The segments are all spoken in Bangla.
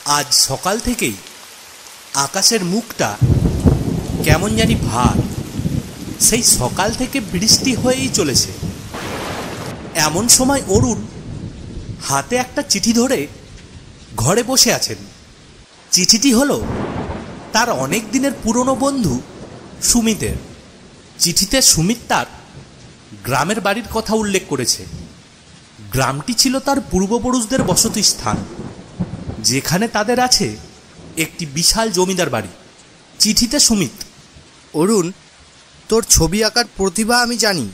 আজ সকাল থেকেই আকাশের মুখটা কেমন জানি ভার। সেই সকাল থেকে বৃষ্টি হয়েই চলেছে। এমন সময় অরুণ হাতে একটা চিঠি ধরে ঘরে বসে আছেন। চিঠিটি হলো তার অনেক দিনের পুরনো বন্ধু সুমিতের। চিঠিতে সুমিত তার গ্রামের বাড়ির কথা উল্লেখ করেছে। গ্রামটি ছিল তার পূর্বপুরুষদের বসতি স্থান, যেখানে তাদের আছে একটি বিশাল জমিদার বাড়ি। চিঠিতে সুমিত: অরুণ, তোর ছবি আঁকার প্রতিভা আমি জানি।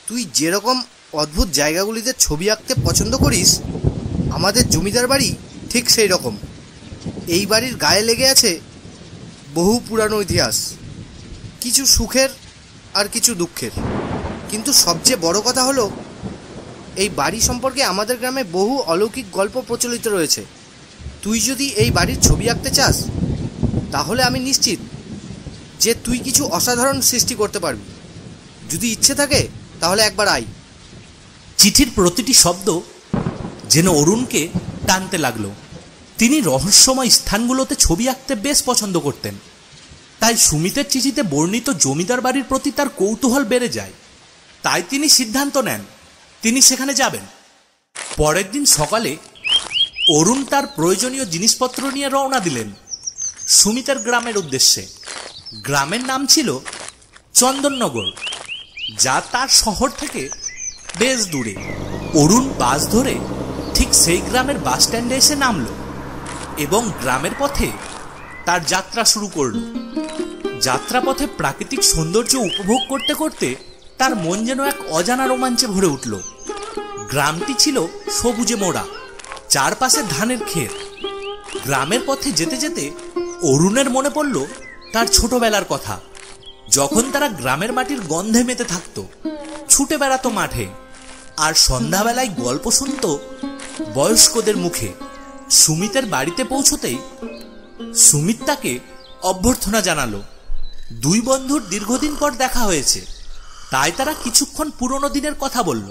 তুই যেরকম অদ্ভুত জায়গাগুলিতে ছবি আঁকতে পছন্দ করিস, আমাদের জমিদার বাড়ি ঠিক সেই রকম। এই বাড়ির গায়ে লেগে আছে বহু পুরানো ইতিহাস, কিছু সুখের আর কিছু দুঃখের। কিন্তু সবচেয়ে বড় কথা হলো, এই বাড়ি সম্পর্কে আমাদের গ্রামে বহু অলৌকিক গল্প প্রচলিত রয়েছে। তুই যদি এই বাড়ির ছবি আঁকতে চাস, তাহলে আমি নিশ্চিত যে তুই কিছু অসাধারণ সৃষ্টি করতে পারবি। যদি ইচ্ছে থাকে তাহলে একবার আয়। চিঠির প্রতিটি শব্দ যেন অরুণকে টানতে লাগলো। তিনি রহস্যময় স্থানগুলোতে ছবি আঁকতে বেশ পছন্দ করতেন। তাই সুমিতের চিঠিতে বর্ণিত জমিদার বাড়ির প্রতি তার কৌতূহল বেড়ে যায়। তাই তিনি সিদ্ধান্ত নেন তিনি সেখানে যাবেন। পরের দিন সকালে অরুণ তার প্রয়োজনীয় জিনিসপত্র নিয়ে রওনা দিলেন সুমিতের গ্রামের উদ্দেশ্যে। গ্রামের নাম ছিল চন্দননগর, যা তার শহর থেকে বেশ দূরে। অরুণ বাস ধরে ঠিক সেই গ্রামের বাস স্ট্যান্ডে এসে নামল এবং গ্রামের পথে তার যাত্রা শুরু করল। যাত্রাপথে প্রাকৃতিক সৌন্দর্য উপভোগ করতে করতে তার মন যেন এক অজানা রোমাঞ্চে ভরে উঠল। গ্রামটি ছিল সবুজে মোড়া, চারপাশে ধানের ক্ষেত। গ্রামের পথে যেতে যেতে অরুণের মনে পড়ল তার ছোটবেলার কথা, যখন তারা গ্রামের মাটির গন্ধে মেতে থাকতো, ছুটে বেড়াতো মাঠে, আর সন্ধ্যাবেলায় গল্প শুনত বয়স্কদের মুখে। সুমিতের বাড়িতে পৌঁছতেই সুমিত তাকে অভ্যর্থনা জানালো। দুই বন্ধুর দীর্ঘদিন পর দেখা হয়েছে, তাই তারা কিছুক্ষণ পুরনো দিনের কথা বলল,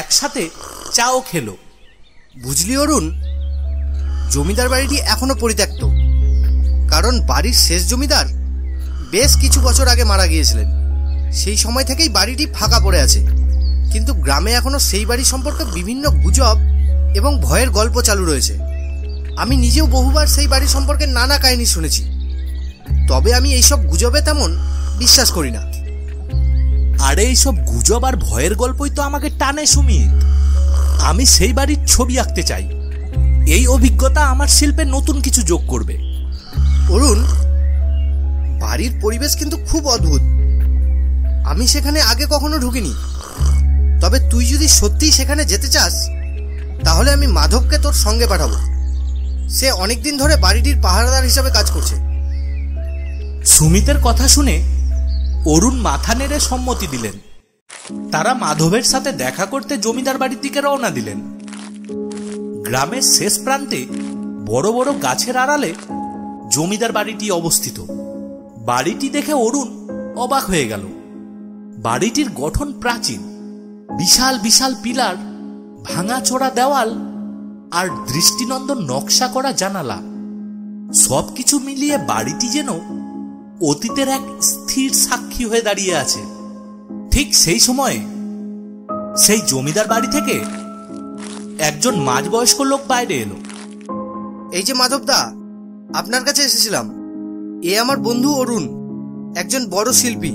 একসাথে চাও খেলো। বুঝলি অরুণ, জমিদার বাড়িটি এখনো পরিত্যক্ত, কারণ বাড়ির শেষ জমিদার বেশ কিছু বছর আগে মারা গিয়েছিলেন। সেই সময় থেকেই বাড়িটি ফাঁকা পড়ে আছে। কিন্তু গ্রামে এখনো সেই বাড়ি সম্পর্কে বিভিন্ন গুজব এবং ভয়ের গল্প চালু রয়েছে। আমি নিজেও বহুবার সেই বাড়ি সম্পর্কে নানা কাহিনী শুনেছি, তবে আমি এইসব গুজবে তেমন বিশ্বাস করি না। আরে এইসব গুজব আর ভয়ের গল্পই তো আমাকে টানে সুমিত। আমি সেই বাড়ির ছবি আঁকতে চাই। এই অভিজ্ঞতা আমার শিল্পে নতুন কিছু যোগ করবে। অরুণ, বাড়ির পরিবেশ কিন্তু খুব অদ্ভুত। আমি সেখানে আগে কখনো ঢুকিনি। তবে তুই যদি সত্যিই সেখানে যেতে চাস, তাহলে আমি মাধবকে তোর সঙ্গে পাঠাবো। সে অনেকদিন ধরে বাড়িটির পাহারাদার হিসাবে কাজ করছে। সুমিতের কথা শুনে অরুণ মাথা নেড়ে সম্মতি দিলেন। তারা মাধবের সাথে দেখা করতে জমিদার বাড়ির দিকে রওনা দিলেন। গ্রামের শেষ প্রান্তে বড় বড় গাছের আড়ালে জমিদার বাড়িটি অবস্থিত। বাড়িটি দেখে অরুণ অবাক হয়ে গেল। বাড়িটির গঠন প্রাচীন, বিশাল বিশাল পিলার, ভাঙাচোরা দেওয়াল আর দৃষ্টিনন্দন নকশা করা জানালা। সবকিছু মিলিয়ে বাড়িটি যেন অতীতের এক স্থির সাক্ষী হয়ে দাঁড়িয়ে আছে। ঠিক সেই সময়ে সেই জমিদার বাড়ি থেকে একজন মাঝবয়স্ক লোক বাইরে এলো। এই যে মাধবদা, আপনার কাছে এসেছিলাম। এ আমার বন্ধু অরুণ, একজন বড় শিল্পী।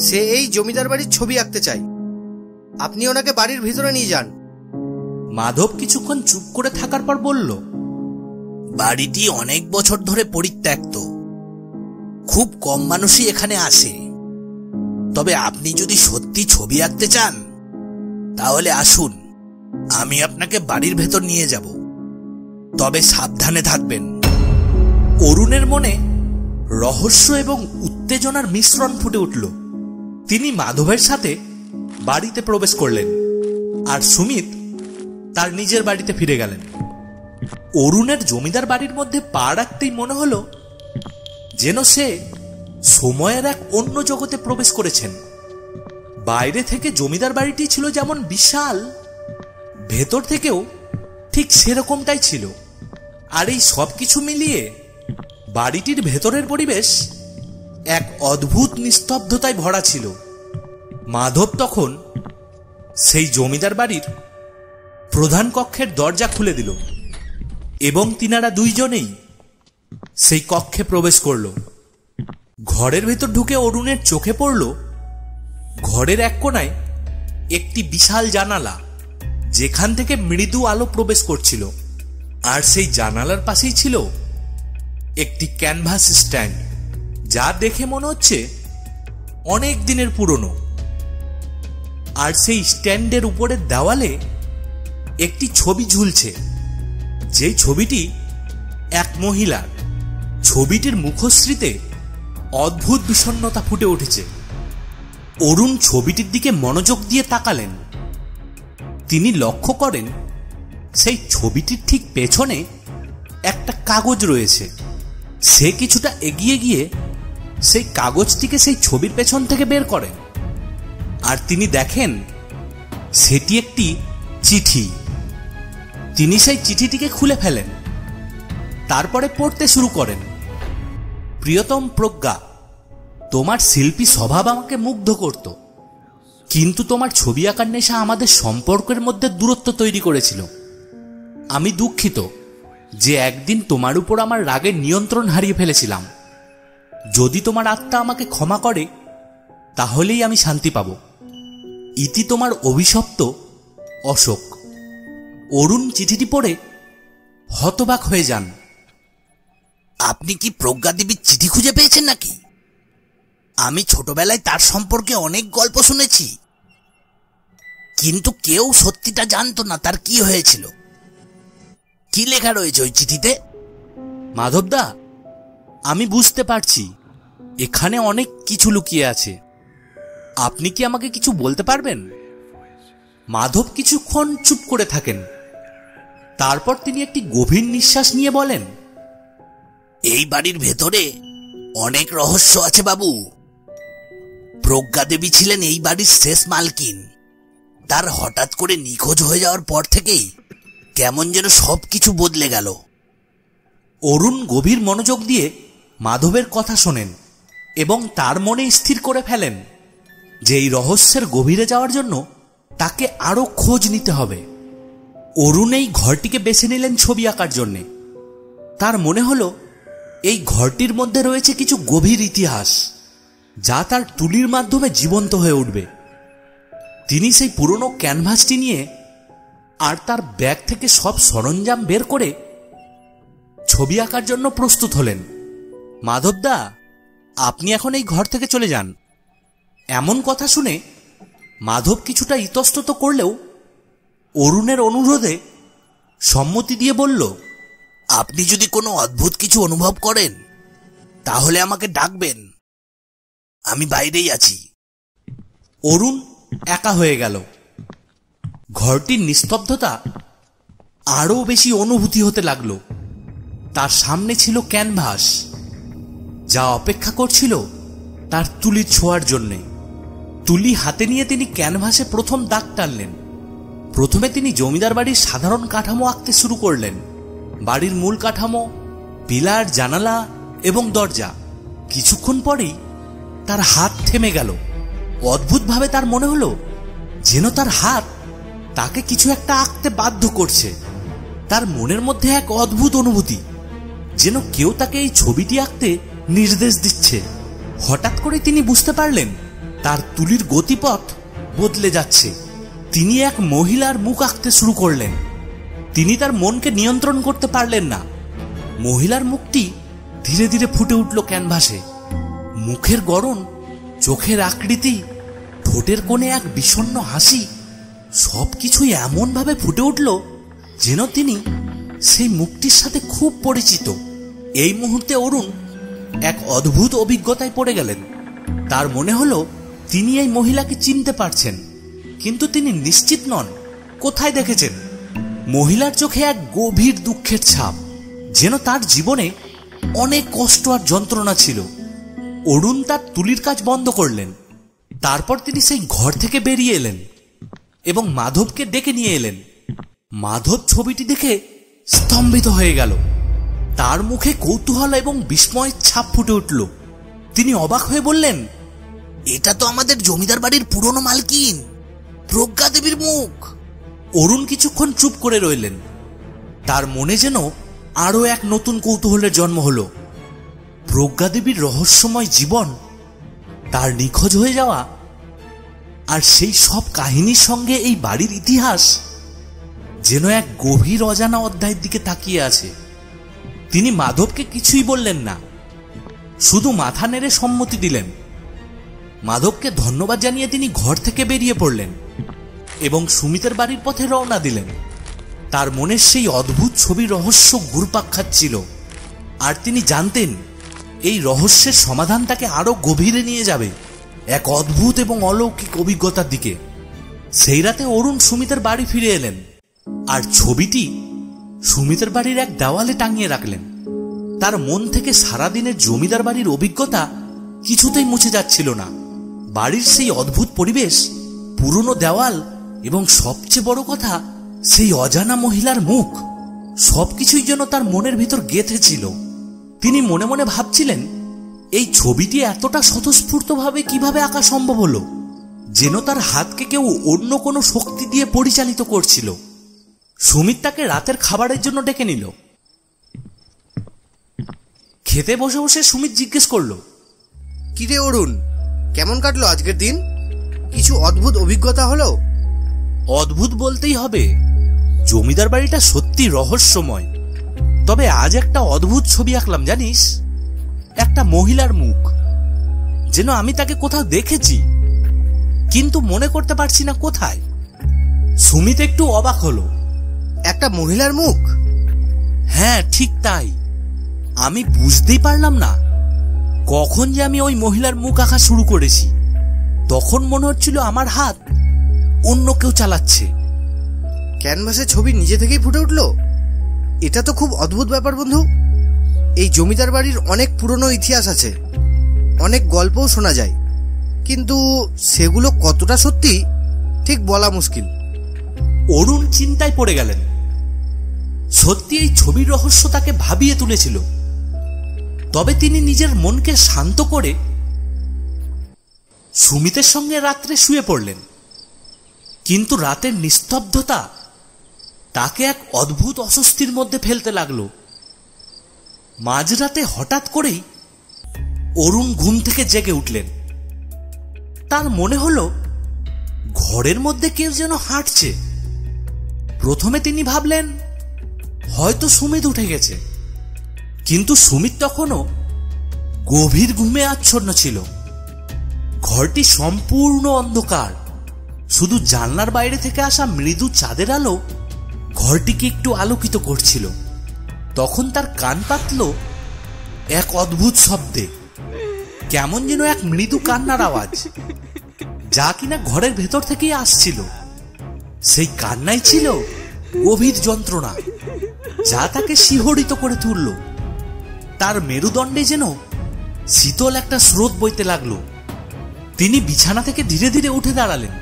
সে এই জমিদার বাড়ির ছবি আঁকতে চায়। আপনি ওনাকে বাড়ির ভিতরে নিয়ে যান। মাধব কিছুক্ষণ চুপ করে থাকার পর বলল, বাড়িটি অনেক বছর ধরে পরিত্যক্ত, খুব কম মানুষই এখানে আসে। তবে আপনি যদি সত্যি ছবি আঁকতে চান, তাহলে আসুন, আমি আপনাকে বাড়ির ভেতর নিয়ে যাব। তবে সাবধানে থাকবেন। অরুণের মনে রহস্য এবং উত্তেজনার মিশ্রণ ফুটে উঠল। তিনি মাধবের সাথে বাড়িতে প্রবেশ করলেন, আর সুমিত তার নিজের বাড়িতে ফিরে গেলেন। অরুণের জমিদার বাড়ির মধ্যে পা রাখতেই মনে হলো যেন সে সময়ের এক অন্য জগতে প্রবেশ করেছেন। বাইরে থেকে জমিদার বাড়িটি ছিল যেমন বিশাল, ভেতর থেকেও ঠিক সেরকমটাই ছিল। আর এই সব কিছু মিলিয়ে বাড়িটির ভেতরের পরিবেশ এক অদ্ভুত নিস্তব্ধতায় ভরা ছিল। মাধব তখন সেই জমিদার বাড়ির প্রধান কক্ষের দরজা খুলে দিল এবং তিনারা দুইজনেই সেই কক্ষে প্রবেশ করল। ঘরের ভেতর ঢুকে অরুণের চোখে পড়ল ঘরের এক কোণায় একটি বিশাল জানালা, যেখান থেকে মৃদু আলো প্রবেশ করছিল। আর সেই জানালার পাশেই ছিল একটি ক্যানভাস স্ট্যান্ড, যা দেখে মনে হচ্ছে অনেক দিনের পুরনো। আর সেই স্ট্যান্ডের উপরের দেওয়ালে একটি ছবি ঝুলছে, যেই ছবিটি এক মহিলার। ছবিটির মুখশ্রীতে অদ্ভুত বিষণ্ণতা ফুটে উঠেছে। অরুণ ছবিটির দিকে মনোযোগ দিয়ে তাকালেন। তিনি লক্ষ্য করেন সেই ছবিটির ঠিক পেছনে একটা কাগজ রয়েছে। সে কিছুটা এগিয়ে গিয়ে সেই কাগজটিকে সেই ছবির পেছন থেকে বের করেন, আর তিনি দেখেন সেটি একটি চিঠি। তিনি সেই চিঠিটিকে খুলে ফেলেন, তারপরে পড়তে শুরু করেন। প্রিয়তম প্রজ্ঞা, তোমার শিল্পী স্বভাব আমাকে মুগ্ধ করত, কিন্তু তোমার ছবি আঁকার নেশা আমাদের সম্পর্কের মধ্যে দূরত্ব তৈরি করেছিল। আমি দুঃখিত যে একদিন তোমার উপর আমার রাগের নিয়ন্ত্রণ হারিয়ে ফেলেছিলাম। যদি তোমার আত্মা আমাকে ক্ষমা করে তাহলেই আমি শান্তি পাব। ইতি তোমার অভিশপ্ত অশোক। অরুণ চিঠিটি পড়ে হতবাক হয়ে যান। আপনি কি প্রজ্ঞা দেবীর চিঠি খুঁজে পেয়েছেন নাকি? আমি ছোটবেলায় তার সম্পর্কে অনেক গল্প শুনেছি, কিন্তু কেউ সত্যিটা জানতো না তার কি হয়েছিল। কি লেখা রয়েছে ওই চিঠিতে? মাধবদা, আমি বুঝতে পারছি এখানে অনেক কিছু লুকিয়ে আছে। আপনি কি আমাকে কিছু বলতে পারবেন? মাধব কিছুক্ষণ চুপ করে থাকেন। তারপর তিনি একটি গভীর নিঃশ্বাস নিয়ে বলেন, এই বাড়ির ভেতরে অনেক রহস্য আছে বাবু। প্রজ্ঞা দেবী ছিলেন এই বাড়ির শেষ মালকিন। তার হঠাৎ করে নিখোঁজ হয়ে যাওয়ার পর থেকেই কেমন যেন সবকিছু বদলে গেল। অরুণ গভীর মনোযোগ দিয়ে মাধবের কথা শোনেন এবং তার মনে স্থির করে ফেলেন যে এই রহস্যের গভীরে যাওয়ার জন্য তাকে আরো খোঁজ নিতে হবে। অরুণ এই ঘরটিকে বেছে নিলেন ছবি আঁকার জন্যে। তার মনে হলো এই ঘরটির মধ্যে রয়েছে কিছু গভীর ইতিহাস, যা তার তুলির মাধ্যমে জীবন্ত হয়ে উঠবে। তিনি সেই পুরনো ক্যানভাসটি নিয়ে আর তার ব্যাগ থেকে সব সরঞ্জাম বের করে ছবি আঁকার জন্য প্রস্তুত হলেন। মাধবদা, আপনি এখন এই ঘর থেকে চলে যান। এমন কথা শুনে মাধব কিছুটা ইতস্তত করলেও অরুণের অনুরোধে সম্মতি দিয়ে বলল, আপনি যদি কোনো অদ্ভুত কিছু অনুভব করেন তাহলে আমাকে ডাকবেন, আমি বাইরেই আছি। অরুণ একা হয়ে গেল। ঘরটির নিস্তব্ধতা আরো বেশি অনুভূতি হতে লাগলো। তার সামনে ছিল ক্যানভাস, যা অপেক্ষা করছিল তার তুলির ছোঁয়ার জন্যে। তুলি হাতে নিয়ে তিনি ক্যানভাসে প্রথম দাগ টানলেন। প্রথমে তিনি জমিদার বাড়ির সাধারণ কাঠামো আঁকতে শুরু করলেন। বাড়ির মূল কাঠামো, পিলার, জানালা এবং দরজা। কিছুক্ষণ পরেই তার হাত থেমে গেল। অদ্ভুতভাবে তার মনে হলো যেন তার হাত তাকে কিছু একটা আঁকতে বাধ্য করছে। তার মনের মধ্যে এক অদ্ভুত অনুভূতি, যেন কেউ তাকে এই ছবিটি আঁকতে নির্দেশ দিচ্ছে। হঠাৎ করে তিনি বুঝতে পারলেন তার তুলির গতিপথ বদলে যাচ্ছে। তিনি এক মহিলার মুখ আঁকতে শুরু করলেন। তিনি তার মনকে নিয়ন্ত্রণ করতে পারলেন না। মহিলার মুখটি ধীরে ধীরে ফুটে উঠল ক্যানভাসে। মুখের গড়ন, চোখের আকৃতি, ঠোঁটের কোণে এক বিষণ্ণ হাসি, সবকিছুই এমন ভাবে ফুটে উঠল যেন তিনি সেই মুখটির সাথে খুব পরিচিত। এই মুহূর্তে অরুণ এক অদ্ভুত অভিজ্ঞতায় পড়ে গেলেন। তার মনে হলো তিনি এই মহিলাকে চিনতে পারছেন, কিন্তু তিনি নিশ্চিত নন কোথায় দেখেছেন। মহিলার চোখে এক গভীর দুঃখের ছাপ, যেন তার জীবনে অনেক কষ্ট আর যন্ত্রণা ছিল। অরুণ তার তুলির কাজ বন্ধ করলেন। তারপর তিনি সেই ঘর থেকে বেরিয়ে এলেন এবং মাধবকে ডেকে নিয়ে এলেন। মাধব ছবিটি দেখে স্তম্ভিত হয়ে গেল। তার মুখে কৌতূহল এবং বিস্ময়ের ছাপ ফুটে উঠল। তিনি অবাক হয়ে বললেন, এটা তো আমাদের জমিদার বাড়ির পুরনো মালকিন প্রজ্ঞা দেবীর মুখ। অরুণ কিছুক্ষণ চুপ করে রইলেন। তার মনে যেন আরো এক নতুন কৌতূহলের জন্ম হলো। প্রজ্ঞা দেবীর রহস্যময় জীবন, তার নিখোঁজ হয়ে যাওয়া, আর সেই সব কাহিনীর সঙ্গে এই বাড়ির ইতিহাস যেন এক গভীর অজানা অধ্যায়ের দিকে তাকিয়ে আছে। তিনি মাধবকে কিছুই বললেন না, শুধু মাথা নেড়ে সম্মতি দিলেন। মাধবকে ধন্যবাদ জানিয়ে তিনি ঘর থেকে বেরিয়ে পড়লেন এবং সুমিতের বাড়ির পথে রওনা দিলেন। তার মনের সেই অদ্ভুত ছবির রহস্য ঘুরপাক খাচ্ছিল, আর তিনি জানতেন এই রহস্যের সমাধান তাকে আরো গভীরে নিয়ে যাবে এক অদ্ভুত এবং অলৌকিক অভিজ্ঞতার দিকে। সেই রাতে অরুণ সুমিতের বাড়ি ফিরে এলেন আর ছবিটি সুমিতের বাড়ির এক দেওয়ালে টাঙিয়ে রাখলেন। তার মন থেকে সারাদিনের জমিদার বাড়ির অভিজ্ঞতা কিছুতেই মুছে যাচ্ছিল না। বাড়ির সেই অদ্ভুত পরিবেশ, পুরনো দেওয়াল এবং সবচেয়ে বড় কথা সেই অজানা মহিলার মুখ, সবকিছুই যেন তার মনের ভিতর গেঁথে ছিল। তিনি মনে মনে ভাবছিলেন, এই ছবিটি এতটা স্বতঃস্ফূর্তভাবে কিভাবে আঁকা সম্ভব হলো, যেন তার হাতকে কেউ অন্য কোনো শক্তি দিয়ে পরিচালিত করছিল। সুমিত তাকে রাতের খাবারের জন্য ডেকে নিল। খেতে বসে বসে সুমিত জিজ্ঞেস করলো, কিরে অরুণ, কেমন কাটলো আজকের দিন? কিছু অদ্ভুত অভিজ্ঞতা হলো? অদ্ভুত বলতেই হবে, জমিদার বাড়িটা সত্যি রহস্যময়। তবে আজ একটা অদ্ভুত ছবি আঁকলাম জানিস, একটা মহিলার মুখ, যেন আমি তাকে কোথাও দেখেছি, কিন্তু মনে করতে পারছি না কোথায়। সুমিত একটু অবাক হলো। একটা মহিলার মুখ? হ্যাঁ, ঠিক তাই। আমি বুঝতেই পারলাম না কখন যে আমি ওই মহিলার মুখ আঁকা শুরু করেছি। তখন মনে হচ্ছিল আমার হাত অন্য কেউ চালাচ্ছে। ক্যানভাসে ছবি নিজে থেকেই ফুটে উঠলো? এটা তো খুব অদ্ভুত ব্যাপার বন্ধু। এই জমিদার বাড়ির অনেক পুরনো ইতিহাস আছে, অনেক গল্পও শোনা যায়, কিন্তু সেগুলো কতটা সত্যি ঠিক বলা মুশকিল। অরুণ চিন্তায় পড়ে গেলেন। সত্যি এই ছবির রহস্য তাকে ভাবিয়ে তুলেছিল। তবে তিনি নিজের মনকে শান্ত করে সুমিতের সঙ্গে রাত্রে শুয়ে পড়লেন। কিন্তু রাতের নিস্তব্ধতা তাকে এক অদ্ভুত অস্বস্তির মধ্যে ফেলতে লাগলো। মাঝরাতে হঠাৎ করেই অরুণ ঘুম থেকে জেগে উঠলেন। তার মনে হলো ঘরের মধ্যে কেউ যেন হাঁটছে। প্রথমে তিনি ভাবলেন হয়তো সুমিত উঠে গেছে, কিন্তু সুমিত তখনও গভীর ঘুমে আচ্ছন্ন ছিল। ঘরটি সম্পূর্ণ অন্ধকার, শুধু জানলার বাইরে থেকে আসা মৃদু চাঁদের আলো ঘরটিকে একটু আলোকিত করছিল। তখন তার কান পাতল এক অদ্ভুত শব্দে, কেমন যেন এক মৃদু কান্নার আওয়াজ, যা কিনা ঘরের ভেতর থেকেই আসছিল। সেই কান্নাই ছিল গভীর যন্ত্রণা, যা তাকে শিহরিত করে তুলল। তার মেরুদণ্ডে যেন শীতল একটা স্রোত বইতে লাগলো। তিনি বিছানা থেকে ধীরে ধীরে উঠে দাঁড়ালেন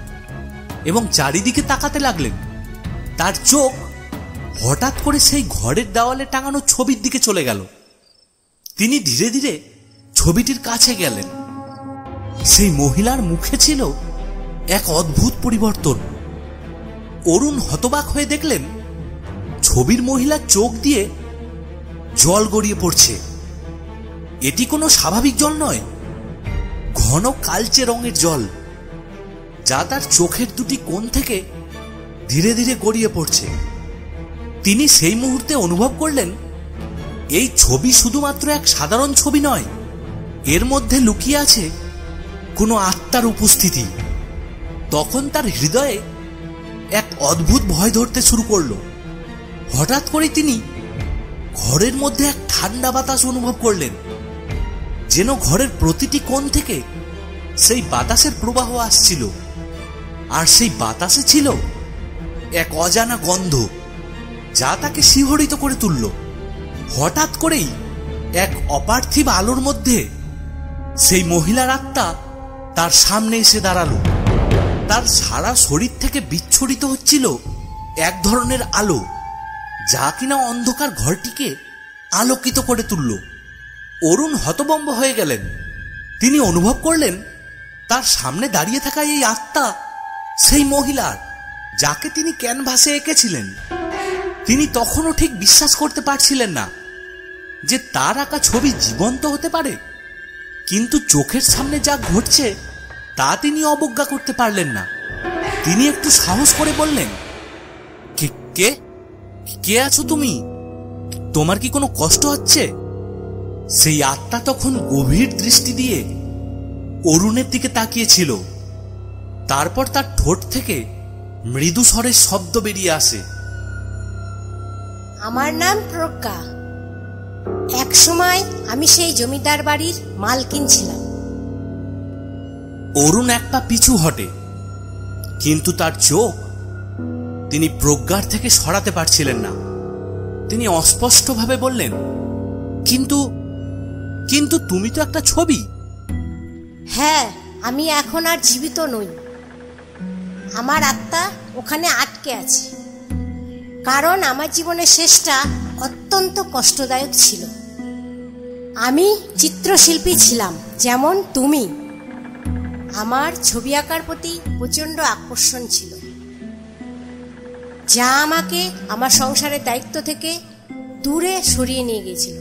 এবং চারিদিকে তাকাতে লাগলেন। তার চোখ হঠাৎ করে সেই ঘরের দেওয়ালে টাঙানো ছবির দিকে চলে গেল। তিনি ধীরে ধীরে ছবিটির কাছে গেলেন। সেই মহিলার মুখে ছিল এক অদ্ভুত পরিবর্তন। অরুণ হতবাক হয়ে দেখলেন ছবির মহিলার চোখ দিয়ে জল গড়িয়ে পড়ছে। এটি কোনো স্বাভাবিক জল নয়, ঘন কালচে রঙের জল, যা তার চোখের দুটি কোণ থেকে ধীরে ধীরে গড়িয়ে পড়ছে। তিনি সেই মুহূর্তে অনুভব করলেন এই ছবি শুধুমাত্র এক সাধারণ ছবি নয়, এর মধ্যে লুকিয়ে আছে কোনো আত্মার উপস্থিতি। তখন তার হৃদয়ে এক অদ্ভুত ভয় ধরতে শুরু করলো। হঠাৎ করে তিনি ঘরের মধ্যে এক ঠান্ডা বাতাস অনুভব করলেন, যেন ঘরের প্রতিটি কোণ থেকে সেই বাতাসের প্রবাহ আসছিল। আর সেই বাতাসে ছিল এক অজানা গন্ধ, যা তাকে শিহরিত করে তুলল। হঠাৎ করেই এক অপার্থিব আলোর মধ্যে সেই মহিলার আত্মা তার সামনে এসে দাঁড়ালো। তার সারা শরীর থেকে বিচ্ছুরিত হচ্ছিল এক ধরনের আলো, যা কিনা অন্ধকার ঘরটিকে আলোকিত করে তুলল। অরুণ হতভম্ব হয়ে গেলেন। তিনি অনুভব করলেন তার সামনে দাঁড়িয়ে থাকা এই আত্মা সেই মহিলার, যাকে তিনি ক্যানভাসে এঁকেছিলেন। তিনি তখনও ঠিক বিশ্বাস করতে পারছিলেন না যে তার আঁকা ছবি জীবন্ত হতে পারে, কিন্তু চোখের সামনে যা ঘটছে তা তিনি অবজ্ঞা করতে পারলেন না। তিনি একটু সাহস করে বললেন, কে কে কে আছো তুমি? তোমার কি কোনো কষ্ট হচ্ছে? সেই আত্মা তখন গভীর দৃষ্টি দিয়ে অরুণের দিকে তাকিয়েছিল। তারপর তার ঠোঁট থেকে মৃদু স্বরের শব্দ বেরিয়ে আসে। আমার নাম প্রজ্ঞা। একসময় আমি সেই জমিদার বাড়ির মালকিন ছিলাম। অরুণ এক পা পিছু হটে, কিন্তু তার চোখ তিনি প্রজ্ঞার থেকে সরাতে পারছিলেন না। তিনি অস্পষ্টভাবে বললেন, কিন্তু কিন্তু তুমি তো একটা ছবি। হ্যাঁ, আমি এখন আর জীবিত নই। আমার আত্মা ওখানে আটকে আছে, কারণ আমার জীবনের শেষটা অত্যন্ত কষ্টদায়ক ছিল। আমি চিত্রশিল্পী ছিলাম, যেমন তুমি। আমার ছবি আঁকার প্রতি প্রচণ্ড আকর্ষণ ছিল, যা আমাকে আমার সংসারের দায়িত্ব থেকে দূরে সরিয়ে নিয়ে গিয়েছিল।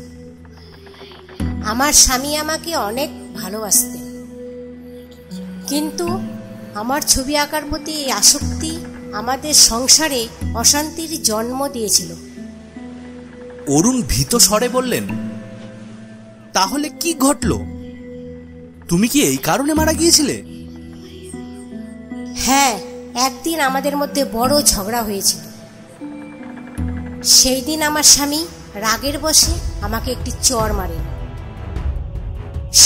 আমার স্বামী আমাকে অনেক ভালোবাসতেন, কিন্তু আমার ছবি আঁকার প্রতি এই আসক্তি আমাদের সংসারে অশান্তির জন্ম দিয়েছিল। অরুণ ভীত স্বরে বললেন, তাহলে কি ঘটল? তুমি কি এই কারণে মারা গিয়েছিলে? হ্যাঁ, একদিন আমাদের মধ্যে বড় ঝগড়া হয়েছিল। সেই দিন আমার স্বামী রাগের বশে আমাকে একটি চড় মারেন।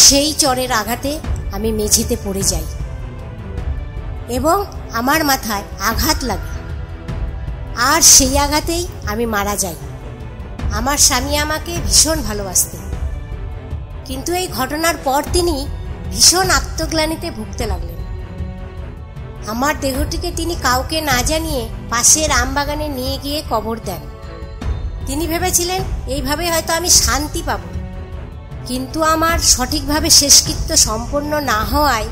সেই চড়ের আঘাতে আমি মেঝেতে পড়ে যাই এবং আমার মাথায় আঘাত লাগে, আর সেই আঘাতেই আমি মারা যাই। আমার স্বামী আমাকে ভীষণ ভালোবাসতেন, কিন্তু এই ঘটনার পর তিনি ভীষণ আত্মগ্লানিতে ভুগতে লাগলেন। আমার দেহটিকে তিনি কাউকে না জানিয়ে পাশের আমবাগানে নিয়ে গিয়ে কবর দেন। তিনি ভেবেছিলেন এইভাবে হয়তো আমি শান্তি পাব, কিন্তু আমার সঠিকভাবে শেষকৃত্য সম্পন্ন না হওয়ায়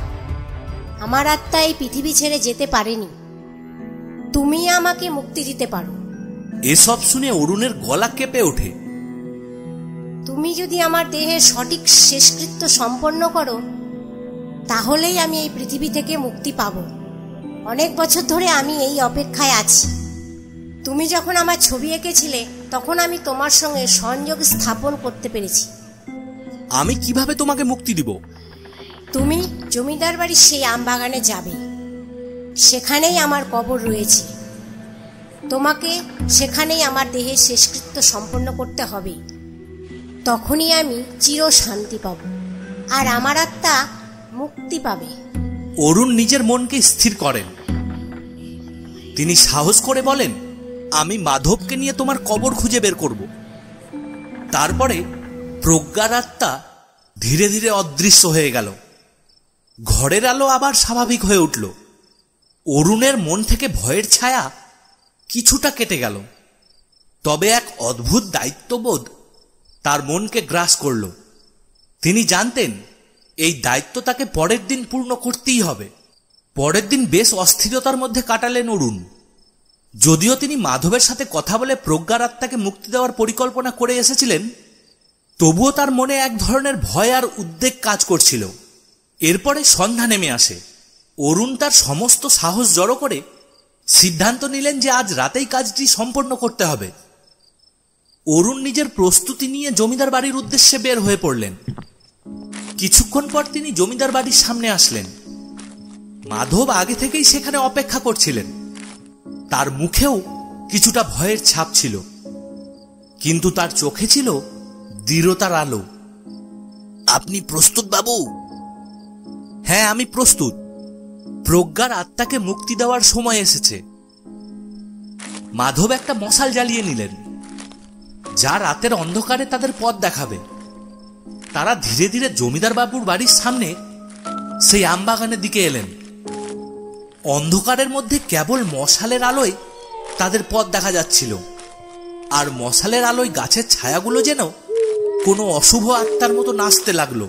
আমার আত্মা এই পৃথিবী ছেড়ে যেতে পারেনি। তুমি আমাকে মুক্তি দিতে পারো। এসব শুনে অরুণের গলা কেঁপে ওঠে। তুমি যদি আমার দেহের সঠিক শেষকৃত্য সম্পন্ন করো, তাহলেই আমি এই পৃথিবী থেকে মুক্তি পাব। অনেক বছর ধরে আমি এই অপেক্ষায় আছি। তুমি যখন আমার ছবি এঁকেছিলে, তখন আমি তোমার সঙ্গে সংযোগ স্থাপন করতে পেরেছি। আমি কিভাবে তোমাকে মুক্তি দিব? তুমি জমিদার বাড়ির সেই আমবাগানে যাবে, সেখানেই আমার কবর রয়েছে। তোমাকে সেখানেই আমার দেহের শেষকৃত্য সম্পন্ন করতে হবে। তখনই আমি চির শান্তি পাব, আর আমার আত্মা মুক্তি পাবে। অরুণ নিজের মনকে স্থির করেন। তিনি সাহস করে বলেন, আমি মাধবকে নিয়ে তোমার কবর খুঁজে বের করব। তারপরে প্রজ্ঞার আত্মা ধীরে ধীরে অদৃশ্য হয়ে গেল। ঘরের আলো আবার স্বাভাবিক হয়ে উঠল। অরুণের মন থেকে ভয়ের ছায়া কিছুটা কেটে গেল, তবে এক অদ্ভুত দায়িত্ববোধ তার মনকে গ্রাস করল। তিনি জানতেন এই দায়িত্ব তাকে পরের দিন পূর্ণ করতেই হবে। পরের দিন বেশ অস্থিরতার মধ্যে কাটালেন অরুণ। যদিও তিনি মাধবের সাথে কথা বলে প্রজ্ঞার আত্মাকে মুক্তি দেওয়ার পরিকল্পনা করে এসেছিলেন, তবুও তার মনে এক ধরনের ভয় আর উদ্বেগ কাজ করছিল। এরপরে সন্ধ্যা নেমে আসে। অরুণ তার সমস্ত সাহস জড়ো করে সিদ্ধান্ত নিলেন যে আজ রাতেই কাজটি সম্পন্ন করতে হবে। অরুণ নিজের প্রস্তুতি নিয়ে জমিদার বাড়ির উদ্দেশ্যে বের হয়ে পড়লেন। কিছুক্ষণ পর তিনি জমিদার বাড়ির সামনে আসলেন। মাধব আগে থেকেই সেখানে অপেক্ষা করছিলেন। তার মুখেও কিছুটা ভয়ের ছাপ ছিল, কিন্তু তার চোখে ছিল দৃঢ়তার আলো। আপনি প্রস্তুত বাবু? হ্যাঁ, আমি প্রস্তুত। প্রজ্ঞার আত্মাকে মুক্তি দেওয়ার সময় এসেছে। মাধব একটা মশাল জ্বালিয়ে নিলেন, যা রাতের অন্ধকারে তাদের পথ দেখাবে। তারা ধীরে ধীরে জমিদার বাবুর বাড়ির সামনে সেই আমবাগানের দিকে এলেন। অন্ধকারের মধ্যে কেবল মশালের আলোয় তাদের পথ দেখা যাচ্ছিল, আর মশালের আলোয় গাছের ছায়াগুলো যেন কোনো অশুভ আত্মার মতো নাচতে লাগলো।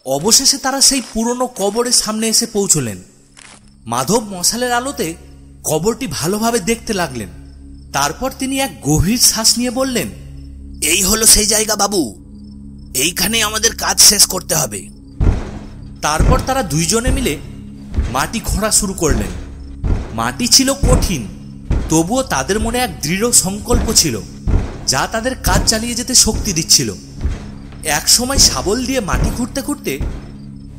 অবশেষে তারা সেই পুরনো কবরের সামনে এসে পৌঁছলেন। মাধব মশালের আলোতে কবরটি ভালোভাবে দেখতে লাগলেন। তারপর তিনি এক গভীর শ্বাস নিয়ে বললেন, এই হলো সেই জায়গা বাবু, এইখানে আমাদের কাজ শেষ করতে হবে। তারপর তারা দুইজনে মিলে মাটি খোঁড়া শুরু করলেন। মাটি ছিল কঠিন, তবুও তাদের মনে এক দৃঢ় সংকল্প ছিল যা তাদের কাজ চালিয়ে যেতে শক্তি দিচ্ছিল। এক সময় শাবল দিয়ে মাটি খুঁড়তে খুঁড়তে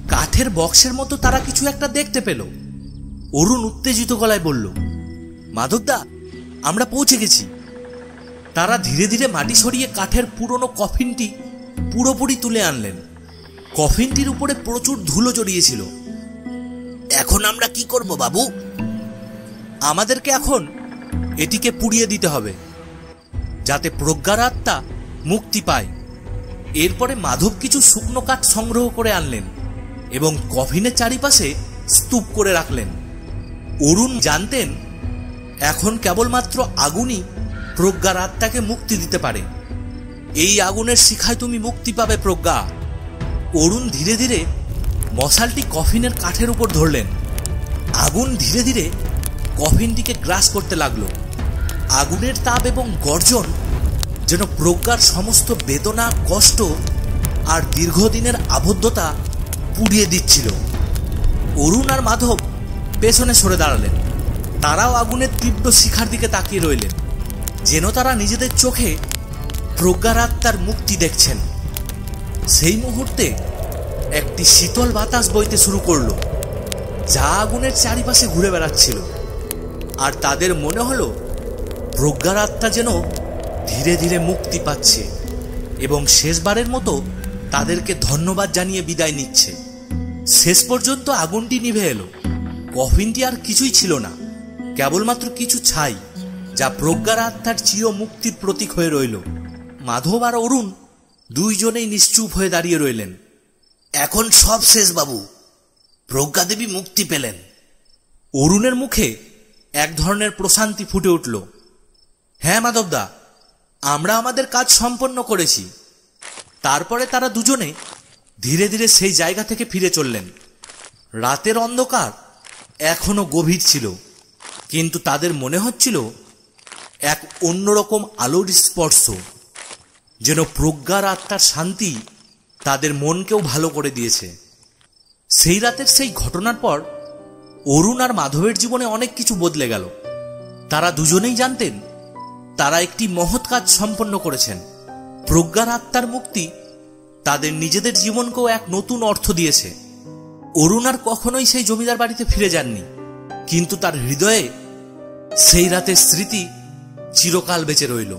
কাঠের বক্সের মতো তারা কিছু একটা দেখতে পেল। অরুণ উত্তেজিত গলায় বলল, মাধবদা, আমরা পৌঁছে গেছি। তারা ধীরে ধীরে মাটি সরিয়ে কাঠের পুরনো কফিনটি পুরোপুরি তুলে আনলেন। কফিনটির উপরে প্রচুর ধুলো জড়িয়েছিল। এখন আমরা কি করব বাবু? আমাদেরকে এখন এটিকে পুড়িয়ে দিতে হবে যাতে প্রজ্ঞার আত্মা মুক্তি পায়। এরপরে মাধব কিছু শুকনো কাঠ সংগ্রহ করে আনলেন এবং কফিনের চারিপাশে স্তূপ করে রাখলেন। অরুণ জানতেন এখন কেবলমাত্র আগুনই প্রজ্ঞার আত্মাকে মুক্তি দিতে পারে। এই আগুনের শিখায় তুমি মুক্তি পাবে প্রজ্ঞা। অরুণ ধীরে ধীরে মশালটি কফিনের কাঠের উপর ধরলেন। আগুন ধীরে ধীরে কফিনটিকে গ্রাস করতে লাগলো। আগুনের তাপ এবং গর্জন যেন প্রজ্ঞার সমস্ত বেদনা, কষ্ট আর দীর্ঘদিনের আবদ্ধতা পুড়িয়ে দিচ্ছিল। অরুণ আর মাধব পেছনে সরে দাঁড়ালেন। তারাও আগুনের তীব্র শিখার দিকে তাকিয়ে রইলেন, যেন তারা নিজেদের চোখে প্রজ্ঞার আত্মার মুক্তি দেখছেন। সেই মুহূর্তে একটি শীতল বাতাস বইতে শুরু করলো, যা আগুনের চারিপাশে ঘুরে বেড়াচ্ছিল। আর তাদের মনে হলো প্রজ্ঞার আত্মা যেন ধীরে ধীরে মুক্তি পাচ্ছে এবং শেষবারের মতো তাদেরকে ধন্যবাদ জানিয়ে বিদায় নিচ্ছে। শেষ পর্যন্ত আগুনটি নিভে এলো। কফিনটি আর কিছুই ছিল না, কেবলমাত্র কিছু ছাই যা প্রজ্ঞার আত্মার চির মুক্তির প্রতীক হয়ে রইল। মাধব আর অরুণ দুইজনেই নিশ্চুপ হয়ে দাঁড়িয়ে রইলেন। এখন সব শেষ বাবু, প্রজ্ঞা দেবী মুক্তি পেলেন। অরুণের মুখে এক ধরনের প্রশান্তি ফুটে উঠল। হ্যাঁ মাধবদা, আমরা আমাদের কাজ সম্পন্ন করেছি। তারপরে তারা দুজনে ধীরে ধীরে সেই জায়গা থেকে ফিরে চললেন। রাতের অন্ধকার এখনো গভীর ছিল, কিন্তু তাদের মনে হচ্ছিল এক অন্যরকম আলোর স্পর্শ, যেন প্রজ্ঞার আত্মার শান্তি তাদের মনকেও ভালো করে দিয়েছে। সেই রাতের সেই ঘটনার পর অরুণ আর মাধবের জীবনে অনেক কিছু বদলে গেল। তারা দুজনেই জানতেন তারা একটি মহৎ কাজ সম্পন্ন করেছেন। প্রজ্ঞার আত্মার মুক্তি তাদের নিজেদের জীবনকেও এক নতুন অর্থ দিয়েছে। অরুণ আর কখনোই সেই জমিদার বাড়িতে ফিরে যাননি, কিন্তু তার হৃদয়ে সেই রাতের স্মৃতি চিরকাল বেঁচে রইল।